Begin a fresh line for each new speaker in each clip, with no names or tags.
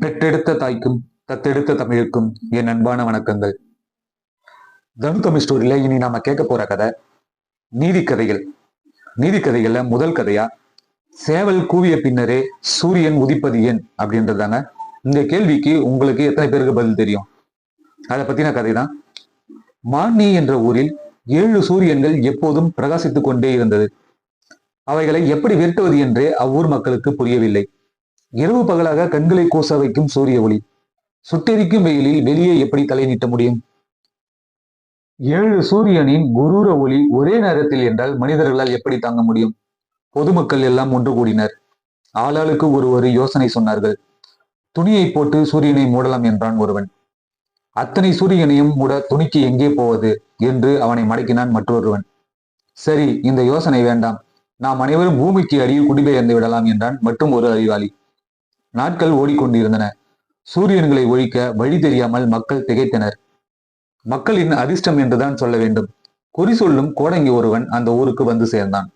பெற்றெடுத்த தாய்க்கும் தத்தெடுத்த தமிழுக்கும் என் அன்பான வணக்கங்கள். தனு தமிழ் ஸ்டோரியில இனி நாம கேட்க போற கதை நீதிக்கதைகள். நீதிக்கதைகள்ல முதல் கதையா சேவல் கூவிய பின்னரே சூரியன் உதிப்பது ஏன் அப்படின்றதாங்க. இந்த கேள்விக்கு உங்களுக்கு எத்தனை பேருக்கு பதில் தெரியும்? அதை பத்தின கதை தான். மான்னி என்ற ஊரில் 7 சூரியன்கள் எப்போதும் பிரகாசித்துக் கொண்டே இருந்தது. அவைகளை எப்படி விரட்டுவது என்றே அவ்வூர் மக்களுக்கு புரியவில்லை. இரவு பகலாக கண்களை கூச வைக்கும் சூரிய ஒளி, சுட்டெரிக்கும் வெயிலில் வெளியே எப்படி தலை நீட்ட முடியும்? 7 சூரியனின் குரூர ஒளி ஒரே நேரத்தில் என்றால் மனிதர்களால் எப்படி தாங்க முடியும்? பொதுமக்கள் எல்லாம் ஒன்று கூடினர். ஆளாளுக்கு ஒரு யோசனை சொன்னார்கள். துணியை போட்டு சூரியனை மூடலாம் என்றான் ஒருவன். அத்தனை சூரியனையும் மூட துணிக்கு எங்கே போவது என்று அவனை மடக்கினான் மற்றொருவன். சரி, இந்த யோசனை வேண்டாம், நாம் அனைவரும் பூமிக்கு அடியில் குடிபெயர்ந்து விடலாம் என்றான் மற்றும் ஒரு அறிவாளி. நாட்கள் ஓடிக்கொண்டிருந்தன. சூரியன்களை ஒழிக்க வழி தெரியாமல் மக்கள் திகைத்தனர். மக்களின் அதிர்ஷ்டம் என்றுதான் சொல்ல வேண்டும். குறி சொல்லும் கோடங்கி ஒருவன் அந்த ஊருக்கு வந்து சேர்ந்தான்.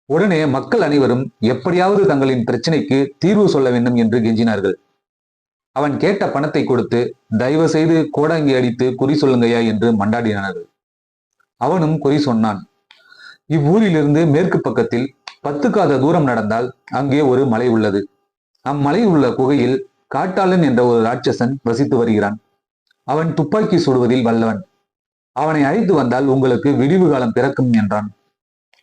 உடனே மக்கள் அனைவரும் எப்படியாவது தங்களின் பிரச்சனைக்கு தீர்வு சொல்ல வேண்டும் என்று கெஞ்சினார்கள். அவன் கேட்ட பணத்தை கொடுத்து தயவு செய்து கோடங்கி அடித்து குறி சொல்லுங்கய்யா என்று மண்டாடினார்கள். அவனும் குறி சொன்னான். இவ்வூரிலிருந்து மேற்கு பக்கத்தில் 10 காத தூரம் நடந்தால் அங்கே ஒரு மலை உள்ளது. அம்மலையில் உள்ள குகையில் காட்டாளன் என்ற ஒரு ராட்சசன் வசித்து வருகிறான். அவன் துப்பாக்கி சுடுவதில் வல்லவன். அவனை அழைத்து வந்தால் உங்களுக்கு விடிவு காலம் பிறக்கும் என்றான்.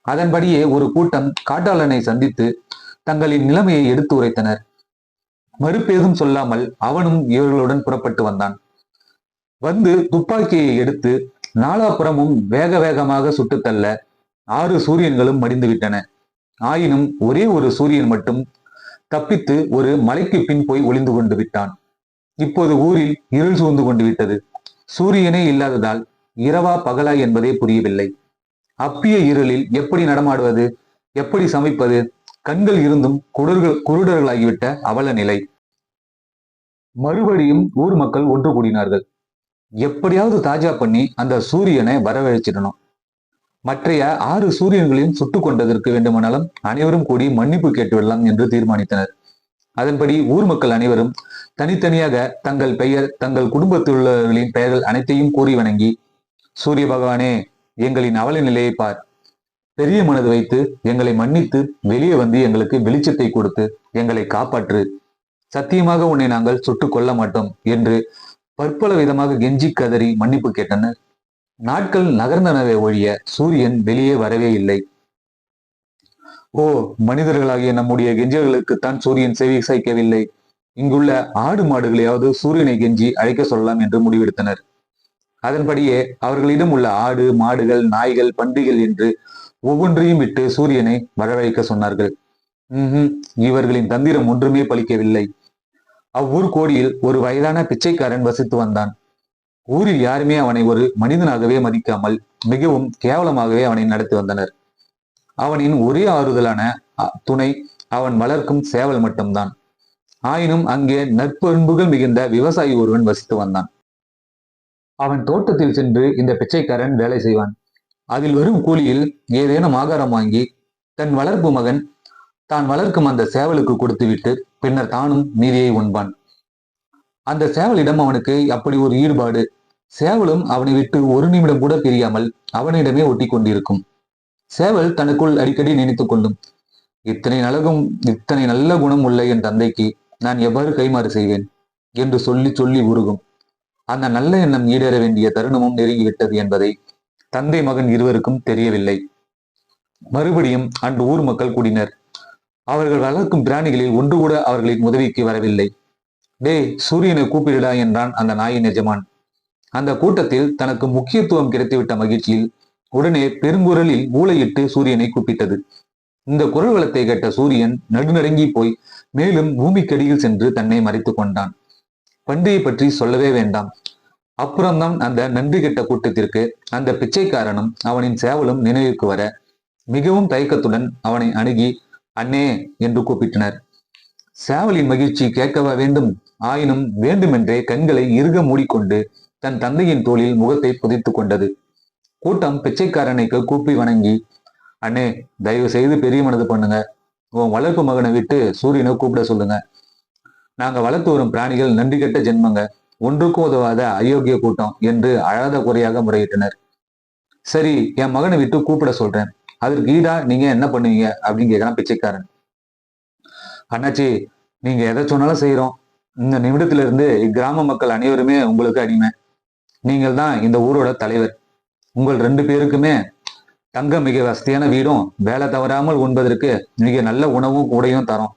அதன்படியே ஒரு கூட்டம் காட்டாளனை சந்தித்து தங்களின் நிலைமையை எடுத்து உரைத்தனர். மறுபேதும் சொல்லாமல் அவனும் இவர்களுடன் புறப்பட்டு வந்தான். வந்து துப்பாக்கியை எடுத்து நாலாபுறமும் வேக வேகமாக சுட்டு தள்ள 6 சூரியன்களும் மடிந்து விட்டன. ஆயினும் ஒரே ஒரு சூரியன் மட்டும் தப்பித்து ஒரு மலைக்கு பின் போய் ஒளிந்து கொண்டு விட்டான். இப்போது ஊரில் இருள் சூழ்ந்து கொண்டு விட்டது. சூரியனே இல்லாததால் இரவா பகலா என்பதே புரியவில்லை. அப்பிய இருளில் எப்படி நடமாடுவது, எப்படி சமைப்பது? கண்கள் இருந்தும் குருடர்களாகிவிட்ட அவல நிலை. மறுபடியும் ஊர் மக்கள் ஒன்று கூடினார்கள். எப்படியாவது தாஜா பண்ணி அந்த சூரியனை வரவழைச்சிடணும். மற்றைய 6 சூரியன்களையும் சுட்டுக் கொண்டதற்கு வேண்டுமானாலும் அனைவரும் கூடி மன்னிப்பு கேட்டுவிடலாம் என்று தீர்மானித்தனர். அதன்படி ஊர் மக்கள் அனைவரும் தனித்தனியாக தங்கள் பெயர், தங்கள் குடும்பத்தில் உள்ளவர்களின் பெயர்கள் அனைத்தையும் கூறி வணங்கி, சூரிய பகவானே, எங்களின் அவல நிலையை பார், பெரிய மனது வைத்து எங்களை மன்னித்து வெளியே வந்து எங்களுக்கு வெளிச்சத்தை கொடுத்து எங்களை காப்பாற்று, சத்தியமாக உன்னை நாங்கள் சுட்டுக் கொள்ள மாட்டோம் என்று பற்பல விதமாக கெஞ்சி கதறி மன்னிப்பு கேட்டனர். நாட்கள் நகர்ந்தனவே ஒழிய சூரியன் வெளியே வரவே இல்லை. ஓ, மனிதர்களாகிய நம்முடைய கெஞ்சல்களுக்குத்தான் சூரியன் செவி சாய்க்கவில்லை. இங்குள்ள ஆடு மாடுகளையாவது சூரியனை கெஞ்சி அழைக்க சொல்லலாம் என்று முடிவெடுத்தனர். அதன்படியே அவர்களிடம் உள்ள ஆடு, மாடுகள், நாய்கள், பன்றிகள் என்று ஒவ்வொன்றையும் விட்டு சூரியனை வரவழைக்க சொன்னார்கள். இவர்களின் தந்திரம் ஒன்றுமே பலிக்கவில்லை. அவ்வூர் கோடியில் ஒரு வயதான பிச்சைக்காரன் வசித்து வந்தான். ஊரில் யாருமே அவனை ஒரு மனிதனாகவே மதிக்காமல் மிகவும் கேவலமாகவே அவனை நடத்தி வந்தனர். அவனின் ஒரே ஆறுதலான துணை அவன் வளர்க்கும் சேவல் மட்டும்தான். ஆயினும் அங்கே நற்பண்புகள் மிகுந்த விவசாயி ஒருவன் வசித்து வந்தான். அவன் தோட்டத்தில் சென்று இந்த பிச்சைக்காரன் வேலை செய்வான். அதில் வரும் கூலியில் ஏதேனும் ஆகாரம் வாங்கி தன் வளர்ப்பு மகன் தான் வளர்க்கும் அந்த சேவலுக்கு கொடுத்துவிட்டு பின்னர் தானும் மீதியை உண்பான். அந்த சேவலிடம் அவனுக்கு அப்படி ஒரு ஈடுபாடு. சேவலும் அவனை விட்டு ஒரு நிமிடம் கூட பிரியாமல் அவனிடமே ஒட்டி கொண்டிருக்கும். சேவல் தனக்குள் அடிக்கடி நினைத்துக் கொள்ளும், இத்தனை நல்ல குணம் உள்ள என் தந்தைக்கு நான் எவ்வாறு கைமாறு செய்வேன் என்று சொல்லி சொல்லி உருகும். அந்த நல்ல எண்ணம் ஈடேற வேண்டிய தருணமும் நெருங்கிவிட்டது என்பதை தந்தை மகன் இருவருக்கும் தெரியவில்லை. மறுபடியும் அன்று ஊர் மக்கள் கூடினர். அவர்கள் வளர்க்கும் பிராணிகளில் ஒன்று கூட அவர்களின் உதவிக்கு வரவில்லை. டே, சூரியனை கூப்பிடுடா என்றான் அந்த நாயின் எஜமான். அந்த கூட்டத்தில் தனக்கு முக்கியத்துவம் கிடைத்துவிட்ட மகிழ்ச்சியில் உடனே பெருங்குரலில் ஊளையிட்டு சூரியனை கூப்பிட்டது. இந்த குரல் வளத்தை கேட்ட சூரியன் நடுநடுங்கி போய் மேலும் பூமிக்கடியில் சென்று தன்னை மறைத்துக் கொண்டான். பன்றியை பற்றி சொல்லவே வேண்டாம். அப்புறம்தான் அந்த நன்றி கெட்ட கூட்டத்திற்கு அந்த பிச்சைக்காரனும் அவனின் சேவலும் நினைவுக்கு வர மிகவும் தயக்கத்துடன் அவனை அணுகி அண்ணே என்று கூப்பிட்டனர். சேவலின் மகிழ்ச்சி கேட்கவா வேண்டும்? ஆயினும் வேண்டுமென்றே கண்களை இறுக மூடிக்கொண்டு தன் தந்தையின் தோளில் முகத்தை புதைத்துக் கொண்டது. கூட்டம் பிச்சைக்காரனைக்கு கூப்பி வணங்கி, அண்ணே, தயவு செய்து பெரிய மனது பண்ணுங்க, உன் வளர்ப்பு மகனை விட்டு சூரியனை கூப்பிட சொல்லுங்க. நாங்க வளர்த்து வரும் பிராணிகள் நன்றி கெட்ட ஜென்மங்க, ஒன்றுக்கும் உதவாத அயோக்கிய கூட்டம் என்று அழாத குறையாக முறையிட்டனர். சரி, என் மகனை விட்டு கூப்பிட சொல்றேன், அதற்கு ஈடா நீங்க என்ன பண்ணுவீங்க அப்படின்னு கேட்கறான் பிச்சைக்காரன். அண்ணாச்சி, நீங்க எதை சொன்னாலும் செய்யறோம். இந்த நிமிடத்துல இருந்து இக்கிராம மக்கள் அனைவருமே உங்களுக்கு அடிமை. நீங்கள் தான் இந்த ஊரோட தலைவர். உங்கள் 2 பேருக்குமே தங்க மிக வசதியான வீடும், வேலை தவறாமல் உண்பதற்கு மிக நல்ல உணவும் கூடையும் தரோம்.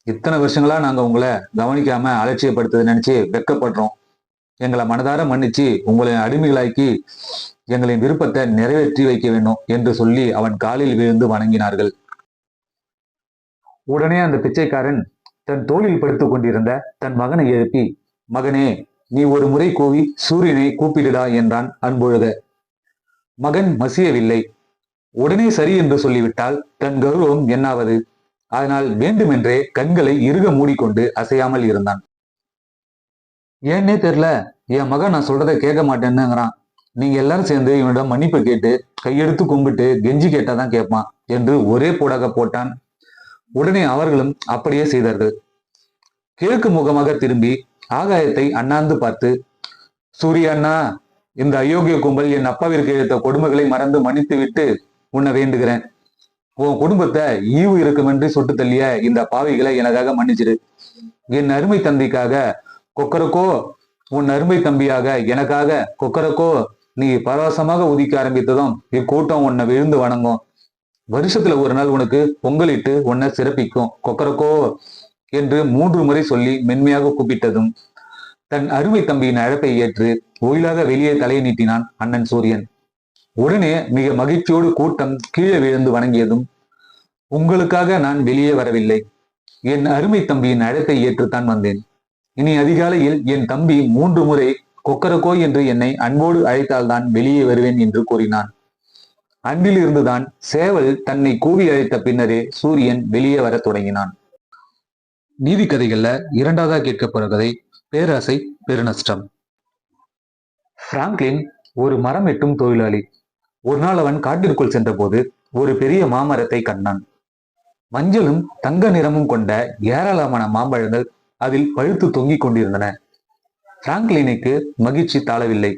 இத்தனை வருஷங்களா நாங்க உங்களை கவனிக்காம அலட்சியப்படுத்துறது நினைச்சு வெட்கப்படுறோம். எங்களை மனதார மன்னிச்சு உங்களை அடிமைகளாக்கி எங்களின் விருப்பத்தை நிறைவேற்றி வைக்க வேண்டும் என்று சொல்லி அவன் காலில் விழுந்து வணங்கினார்கள். உடனே அந்த பிச்சைக்காரன் தன் தோளில் படுத்துக் கொண்டிருந்த தன் மகனை எழுப்பி, மகனே, நீ ஒரு முறை கூவி சூரியனை கூப்பிடுடா என்றான் அன்பொழுக. மகன் மசியவில்லை. உடனே சரி என்று சொல்லிவிட்டால் தன் கௌரவம் என்னாவது? அதனால் வேண்டுமென்றே கண்களை இறுக மூடிக்கொண்டு அசையாமல் இருந்தான். ஏன்னே தெரியல, என் மகன் நான் சொல்றதை கேட்க மாட்டேன்னுங்கிறான். நீங்க எல்லாரும் சேர்ந்து இவனிடம் மன்னிப்பு கேட்டு கையெடுத்து கும்பிட்டு கெஞ்சி கேட்டாதான் கேட்பான் என்று ஒரே போடாக போட்டான். உடனே அவர்களும் அப்படியே செய்தார்கள். கிழக்கு முகமாக திரும்பி ஆகாயத்தை அண்ணாந்து பார்த்து, சூரிய அண்ணா, இந்த அயோக்கிய கும்பல் என் அப்பாவிற்கு எடுத்த கொடுமைகளை மறந்து மன்னித்து விட்டு உன்னை வேண்டுகிறேன். உன் குடும்பத்தை ஈவு இருக்குமென்று சொட்டு தள்ளிய இந்த பாவிகளை எனக்காக மன்னிச்சிரு. என் அருமை தம்பிக்காக கொக்கரக்கோ, உன் அருமை தம்பியாக எனக்காக கொக்கரக்கோ நீ பரவசமாக உதிக்க ஆரம்பித்ததும் இக்கூட்டம் உன்னை விழுந்து வணங்கும். வருஷத்துல ஒரு நாள் உனக்கு பொங்கலிட்டு உன்னை சிறப்பிக்கும் கொக்கரக்கோ என்று 3 முறை சொல்லி மென்மையாக கூப்பிட்டதும் தன் அருமை தம்பியின் அழைப்பை ஏற்று ஒயிலாக வெளியே தலையை நீட்டினான் அண்ணன் சூரியன். உடனே மிக மகிழ்ச்சியோடு கூட்டம் கீழே விழுந்து வணங்கியதும், உங்களுக்காக நான் வெளியே வரவில்லை, என் அருமை தம்பியின் அழைப்பை ஏற்றுத்தான் வந்தேன். இனி அதிகாலையில் என் தம்பி 3 முறை கொக்கரக்கோ என்று என்னை அன்போடு அழைத்தால்தான் வெளியே வருவேன் என்று கூறினான். அன்றிலிருந்துதான் சேவல் தன்னை கூவி அழைத்த பின்னரே சூரியன் வெளியே வர தொடங்கினான். நீதி கதைகள்ல 2வதா கேட்க போற கதை பேராசை பெருநஷ்டம். பிராங்க்லின் ஒரு மரம் வெட்டும் தொழிலாளி. ஒரு நாள் அவன் காட்டிற்குள் சென்ற போது ஒரு பெரிய மாமரத்தை கண்டான். மஞ்சளும் தங்க நிறமும் கொண்ட ஏராளமான மாம்பழங்கள் அதில் பழுத்து தொங்கிக் கொண்டிருந்தன. பிராங்க்லினுக்கு மகிழ்ச்சி தாழவில்லை.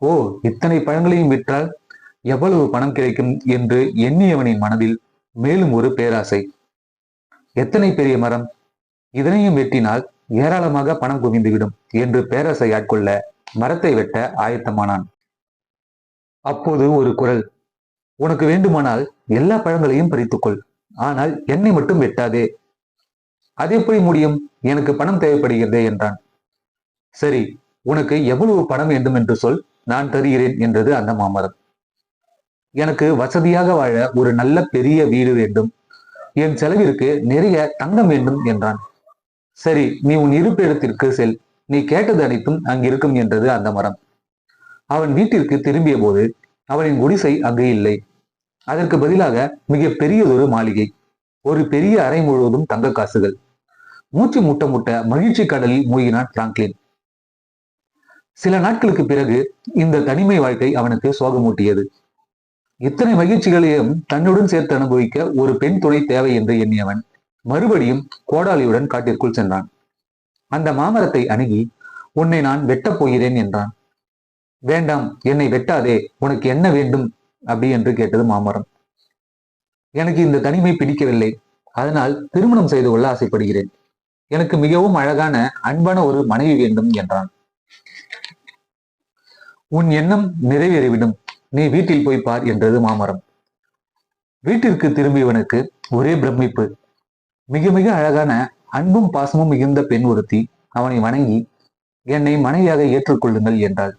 ஓ, இத்தனை பழங்களையும் விற்றால் எவ்வளவு பணம் கிடைக்கும் என்று எண்ணியவனின் மனதில் மேலும் ஒரு பேராசை. எத்தனை பெரிய மரம், இதனையும் வெட்டினால் ஏராளமாக பணம் குவிந்துவிடும் என்று பேராசை ஆட்கொள்ள மரத்தை வெட்ட ஆயத்தமானான். அப்போது ஒரு குரல், உனக்கு வேண்டுமானால் எல்லா பழங்களையும் பறித்துக்கொள், ஆனால் என்னை மட்டும் வெட்டாதே. அது எப்படி முடியும், எனக்கு பணம் தேவைப்படுகிறதே என்றான். சரி, உனக்கு எவ்வளவு பணம் வேண்டும் என்று சொல், நான் தருகிறேன் என்றது அந்த மாமரம். எனக்கு வசதியாக வாழ ஒரு நல்ல பெரிய வீடு வேண்டும், என் செலவிற்கு நிறைய தங்கம் வேண்டும் என்றான். சரி, நீ உன் இருப்பிடத்திற்கு செல், நீ கேட்டது அனைத்தும் அங்கிருக்கும் என்றது அந்த மரம். அவன் வீட்டிற்கு திரும்பிய போது அவனின் குடிசை அங்கு இல்லை. அதற்கு பதிலாக மிக பெரியதொரு மாளிகை, ஒரு பெரிய அறை முழுவதும் தங்க காசுகள். மூச்சு முட்ட முட்ட மகிழ்ச்சி கடலில் மூழ்கினான் பிராங்க்லின். சில நாட்களுக்கு பிறகு இந்த தனிமை வாழ்க்கை அவனுக்கு சோகமூட்டியது. இத்தனை மகிழ்ச்சிகளையும் தன்னுடன் சேர்த்து அனுபவிக்க ஒரு பெண் துணை தேவை என்று எண்ணியவன் மறுபடியும் கோடாலியுடன் காட்டிற்குள் சென்றான். அந்த மாமரத்தை அணுகி, உன்னை நான் வெட்டப் போகிறேன் என்றான். வேண்டாம், என்னை வெட்டாதே, உனக்கு என்ன வேண்டும் அப்படி என்று கேட்டது மாமரம். எனக்கு இந்த தனிமை பிடிக்கவில்லை, அதனால் திருமணம் செய்து கொள்ள ஆசைப்படுகிறேன். எனக்கு மிகவும் அழகான அன்பான ஒரு மனைவி வேண்டும் என்றான். உன் எண்ணம் நிறைவேறிவிடும், நீ வீட்டில் போய் பார் என்றது மாமரம். வீட்டிற்கு திரும்பியவனுக்கு ஒரே பிரமிப்பு. மிக மிக அழகான அன்பும் பாசமும் மிகுந்த பெண் ஒருத்தி அவனை வணங்கி, என்னை மனைவியாக ஏற்றுக்கொள்ளுங்கள் என்றாள்.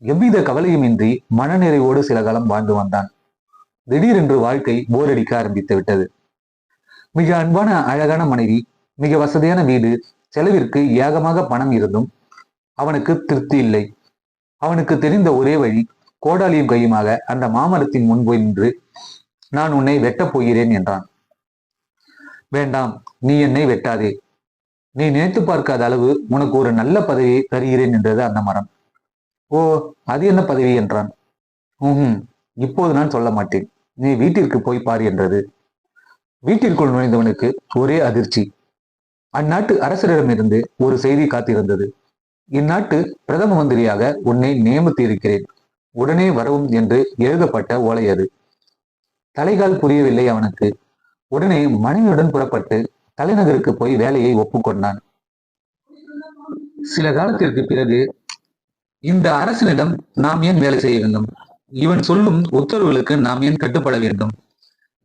எவ்வித கவலையுமின்றி மனநிறைவோடு சில காலம் வாழ்ந்து வந்தான். திடீரென்று வாழ்க்கை போரடிக்க ஆரம்பித்து விட்டது. மிக அன்பான அழகான மனைவி, மிக வசதியான வீடு, செலவிற்கு ஏகமாக பணம் இருந்தும் அவனுக்கு திருப்தி இல்லை. அவனுக்கு தெரிந்த ஒரே வழி கோடாலியும் கையுமாக அந்த மாமரத்தின் முன்பு நின்று, நான் உன்னை வெட்டப் போகிறேன் என்றான். வேண்டாம், நீ என்னை வெட்டாதே, நீ நினைத்து பார்க்காத அளவு உனக்கு ஒரு நல்ல பதவியை தருகிறேன் என்றது அந்த மரம். ஓ, அது என்ன பதவி என்றான். இப்போது நான் சொல்ல மாட்டேன், நீ வீட்டிற்கு போய் பார் என்றது. வீட்டிற்குள் நுழைந்தவனுக்கு ஒரே அதிர்ச்சி. அந்நாட்டு அரசரிடமிருந்து ஒரு செய்தி காத்திருந்தது. இந்நாட்டு பிரதம மந்திரியாக உன்னை நியமித்து இருக்கிறேன், உடனே வரவும் என்று எழுதப்பட்ட ஓலை அது. தலைகால் புரியவில்லை அவனுக்கு. உடனே மனைவியுடன் புறப்பட்டு தலைநகருக்கு போய் வேலையை ஒப்புக்கொண்டான். சில காலத்திற்கு பிறகு, இந்த அரசனிடம் நாம் ஏன் வேலை செய்ய வேண்டும்? இவன் சொல்லும் உத்தரவுகளுக்கு நாம் ஏன் கட்டுப்பட வேண்டும்?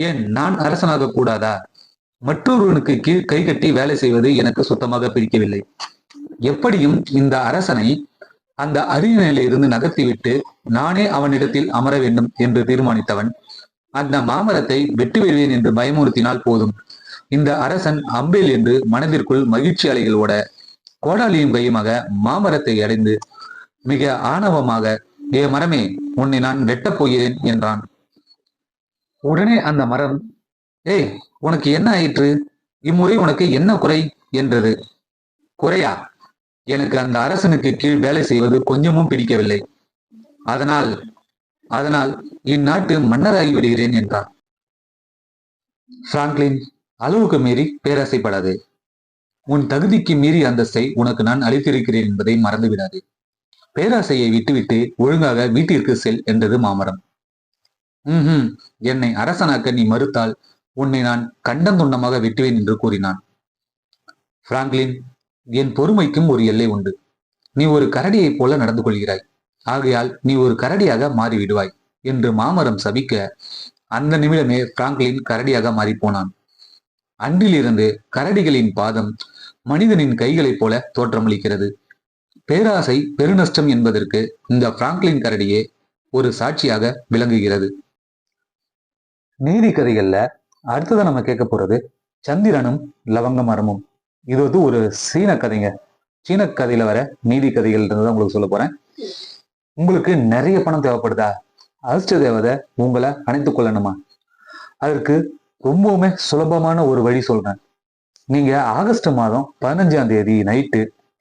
ஏன் நான் அரசனாக கூடாதா? மற்றொருவனுக்கு கீழ் கை கட்டி வேலை செய்வது எனக்கு சுத்தமாக பிடிக்கவில்லை. எப்படியும் இந்த அரசனை அந்த அரியணையில இருந்து நகர்த்திவிட்டு நானே அவனிடத்தில் அமர வேண்டும் என்று தீர்மானித்தவன், அந்த மாமரத்தை வெட்டி விடுவேன் என்று பயமுறுத்தினால் போதும், இந்த அரசன் அம்பேல் என்று மனதிற்குள் மகிழ்ச்சி அலைகளோட கோடாலியும் கையுமாக மாமரத்தை அடைந்து மிக ஆணவமாக, ஏ மரமே, உன்னை நான் வெட்டப் போகிறேன் என்றான். உடனே அந்த மரம், ஏய், உனக்கு என்ன ஆயிற்று? இம்முறை உனக்கு என்ன குறை என்றது. குறையா? எனக்கு அந்த அரசனுக்கு கீழ் வேலை செய்வது கொஞ்சமும் பிடிக்கவில்லை. அதனால் அதனால் இந்நாட்டு மன்னராகி விடுகிறேன் என்றார். பிராங்க்லின், அளவுக்கு மீறி பேராசைப்படாதே. உன் தகுதிக்கு மீறி அந்தஸ்தை உனக்கு நான் அளித்திருக்கிறேன் என்பதை மறந்து விடாதே. பேராசையை விட்டுவிட்டு ஒழுங்காக வீட்டிற்கு செல் என்றது மாமரம். என்னை அரசனாக்க நீ மறுத்தால் உன்னை நான் கண்டந்துண்டமாக வெட்டுவேன் என்று கூறினான். பிராங்க்லின், என் பொறுமைக்கும் ஒரு எல்லை உண்டு. நீ ஒரு கரடியைப் போல நடந்து கொள்கிறாய், ஆகையால் நீ ஒரு கரடியாக மாறிவிடுவாய் என்று மாமரம் சபிக்க, அந்த நிமிடமே பிராங்க்லின் கரடியாக மாறிப்போனான். அன்றிலிருந்து கரடிகளின் பாதம் மனிதனின் கைகளைப் போல தோற்றமளிக்கிறது. பேராசை பெருநஷ்டம் என்பதற்கு இந்த பிராங்க்லின் கரடியே ஒரு சாட்சியாக விளங்குகிறது. நீதி கதைகள்ல அடுத்ததான் நம்ம கேட்க போறது சந்திரனும் லவங்க மரமும். இது வந்து ஒரு சீன கதைங்க. சீன கதையில வர நீதி கதைகள் இருந்ததான் உங்களுக்கு சொல்ல போறேன். உங்களுக்கு நிறைய பணம் தேவைப்படுதா? அதிர்ஷ்ட தேவதை உங்களை அணைத்துக் கொள்ளணுமா? அதற்கு ரொம்பவுமே சுலபமான ஒரு வழி சொல்றேன். நீங்க ஆகஸ்ட் மாதம் 15ஆம் தேதி நைட்டு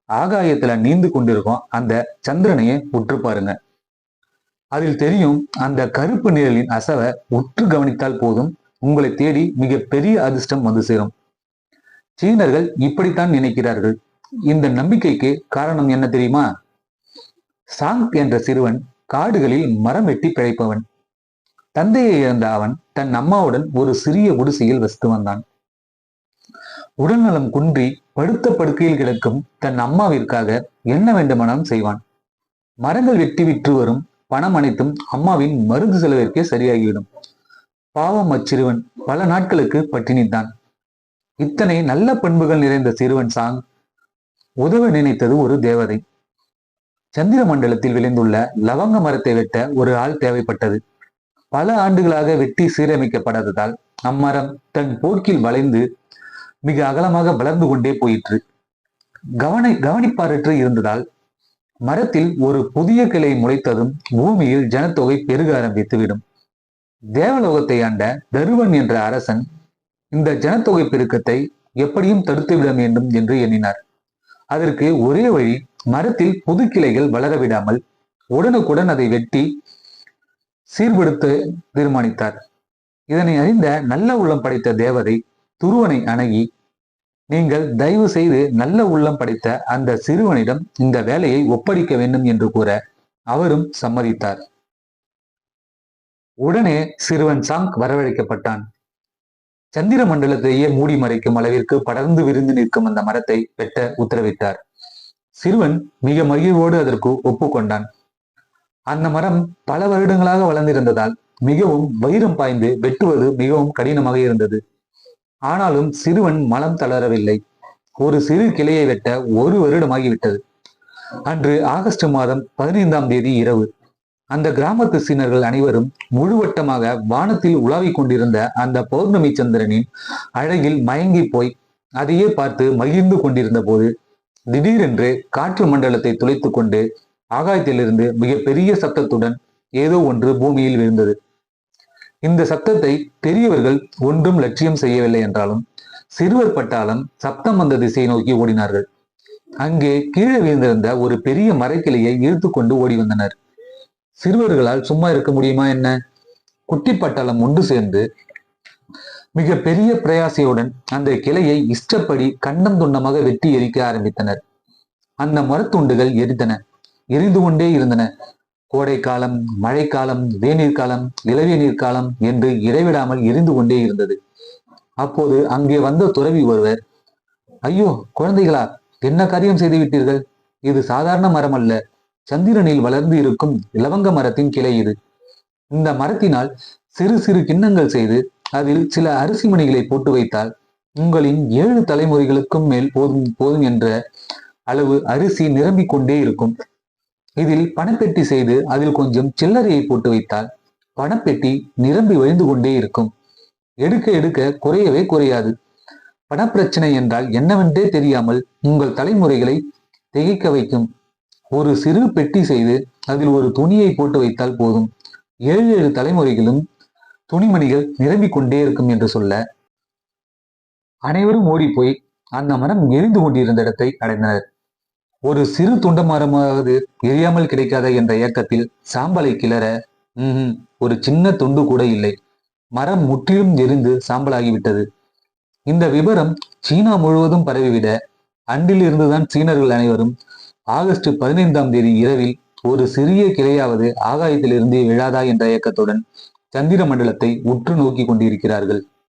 ஆகாயத்துல நீந்து கொண்டிருக்கோம் அந்த சந்திரனையே உற்று பாருங்க. அதில் தெரியும் அந்த கருப்பு நிழலின் அசவை உற்று கவனித்தால் போதும், உங்களை தேடி மிக பெரிய அதிர்ஷ்டம் வந்து சேரும். சீனர்கள் இப்படித்தான் நினைக்கிறார்கள். இந்த நம்பிக்கைக்கு காரணம் என்ன தெரியுமா? சாங் என்ற சிறுவன் காடுகளில் மரம் வெட்டி பிழைப்பவன். தந்தையை இழந்த அவன் தன் அம்மாவுடன் ஒரு சிறிய குடிசையில் வசித்து வந்தான். உடல்நலம் குன்றி படுத்த படுக்கையில் கிடக்கும் தன் அம்மாவிற்காக என்ன வேண்டுமானாலும் செய்வான். மரங்கள் வெட்டி விற்று வரும் பணம் அனைத்தும் அம்மாவின் மருந்து செலவிற்கே சரியாகிவிடும். பாவம் அச்சிறுவன் பல நாட்களுக்கு பட்டினித்தான். இத்தனை நல்ல பண்புகள் நிறைந்த சிறுவன் சாங் உதவ நினைத்தது ஒரு தேவதை. சந்திர மண்டலத்தில் விளைந்துள்ள லவங்க மரத்தை வெட்ட ஒரு ஆள் தேவைப்பட்டது. பல ஆண்டுகளாக வெட்டி சீரமைக்கப்படாததால் அம்மரம் தன் போக்கில் வளைந்து மிக அகலமாக வளர்ந்து கொண்டே போயிற்று. கவனிப்பாரற்று இருந்ததால் மரத்தில் ஒரு புதிய கிளை முளைத்ததும் பூமியில் ஜனத்தொகை பெருக ஆரம்பித்துவிடும். தேவலோகத்தை ஆண்ட தருவன் என்ற அரசன் இந்த ஜனத்தொகை பெருக்கத்தை எப்படியும் தடுத்துவிட வேண்டும் என்று எண்ணினார். அதற்கு ஒரே வழி, மரத்தில் புது கிளைகள் வளர விடாமல் உடனுக்குடன் அதை வெட்டி சீர்படுத்த தீர்மானித்தார். இதனை அறிந்த நல்ல உள்ளம் படைத்த தேவதை துருவனை அணுகி, நீங்கள் தயவு செய்து நல்ல உள்ளம் படைத்த அந்த சிறுவனிடம் இந்த வேலையை ஒப்படைக்க வேண்டும் என்று கூற அவரும் சம்மதித்தார். உடனே சிறுவன் சாங் வரவழைக்கப்பட்டான். சந்திர மண்டலத்தையே மூடி மறைக்கும் அளவிற்கு படர்ந்து விரிந்து நிற்கும் அந்த மரத்தை வெட்ட உத்தரவிட்டார். சிறுவன் மிக மகிழ்வோடு அதற்கு ஒப்புக்கொண்டான். அந்த மரம் பல வருடங்களாக வளர்ந்திருந்ததால் மிகவும் வைரம் பாய்ந்து வெட்டுவது மிகவும் கடினமாக இருந்தது. ஆனாலும் சிறுவன் மனம் தளரவில்லை. ஒரு சிறு கிளையை வெட்ட 1 வருடமாகிவிட்டது. அன்று ஆகஸ்ட் மாதம் 15ஆம் தேதி இரவு அந்த கிராமத்து சீனர்கள் அனைவரும் முழுவட்டமாக வானத்தில் உலாவிக் கொண்டிருந்த அந்த பௌர்ணமி சந்திரனின் அழகில் மயங்கி போய் அதையே பார்த்து மகிழ்ந்து கொண்டிருந்த போது திடீரென்று காற்று மண்டலத்தை துளைத்து கொண்டு ஆகாயத்திலிருந்து மிக பெரிய சத்தத்துடன் ஏதோ ஒன்று பூமியில் விழுந்தது. இந்த சத்தத்தை பெரியவர்கள் ஒன்றும் லட்சியம் செய்யவில்லை என்றாலும் சிறுவர் பட்டாளம் சப்தம் வந்த திசையை நோக்கி ஓடினார்கள். அங்கே கீழே விழுந்திருந்த ஒரு பெரிய மரக்கிளையை இழுத்து கொண்டு ஓடி வந்தனர். சிறுவர்களால் சும்மா இருக்க முடியுமா என்ன? குட்டி பட்டாளம் ஒன்று சேர்ந்து மிக பெரிய பிரயாசையுடன் அந்த கிளையை இஷ்டப்படி கண்டம் துண்டமாக வெட்டி எரிக்க ஆரம்பித்தனர். அந்த மரத்துண்டுகள் எரிந்து கொண்டே இருந்தன. கோடை காலம், மழைக்காலம், வேநீர் காலம், இளவேநீர் காலம் என்று இடைவிடாமல் எரிந்து கொண்டே இருந்தது. அப்போது அங்கே வந்த துறவி ஒருவர், ஐயோ குழந்தைகளா, என்ன காரியம் செய்து விட்டீர்கள்? இது சாதாரண மரம் அல்ல, சந்திரனில் வளர்ந்து இருக்கும் இலவங்க மரத்தின் கிளை இது. இந்த மரத்தினால் சிறு சிறு கிண்ணங்கள் செய்து அதில் சில அரிசி மணிகளை போட்டு வைத்தால் உங்களின் 7 தலைமுறைகளுக்கும் மேல் போதும் போதும் என்ற அளவு அரிசி நிரம்பிக் கொண்டே இருக்கும். இதில் பணப்பெட்டி செய்து அதில் கொஞ்சம் சில்லறையை போட்டு வைத்தால் பணப்பெட்டி நிரம்பி வழிந்து கொண்டே இருக்கும். எடுக்க எடுக்க குறையவே குறையாது. பணப்பிரச்சனை என்றால் என்னவென்றே தெரியாமல் உங்கள் தலைமுறைகளை திகைக்க வைக்கும். ஒரு சிறு பெட்டி செய்து அதில் ஒரு துணியை போட்டு வைத்தால் போதும், 7 தலைமுறைகளும் துணிமணிகள் நிரம்பிக் கொண்டே இருக்கும் என்று சொல்ல, அனைவரும் ஓடிப்போய் அந்த மரம் எரிந்து கொண்டிருந்த இடத்தை அடைந்தனர். ஒரு சிறு துண்ட மரமாவது எரியாமல் கிடைக்காத என்ற ஏக்கத்தில் சாம்பலை கிளற, ஒரு சின்ன துண்டு கூட இல்லை. மரம் முற்றிலும் எரிந்து சாம்பலாகிவிட்டது. இந்த விவரம் சீனா முழுவதும் பரவிவிட, அன்றில் இருந்துதான் சீனர்கள் அனைவரும் ஆகஸ்ட் 15ஆம் தேதி இரவில் ஒரு சிறிய கிளையாவது ஆகாயத்திலிருந்து விழாதா என்ற ஏக்கத்துடன் சந்திர மண்டலத்தை உற்று நோக்கி கொண்டிருக்கிறார்கள்.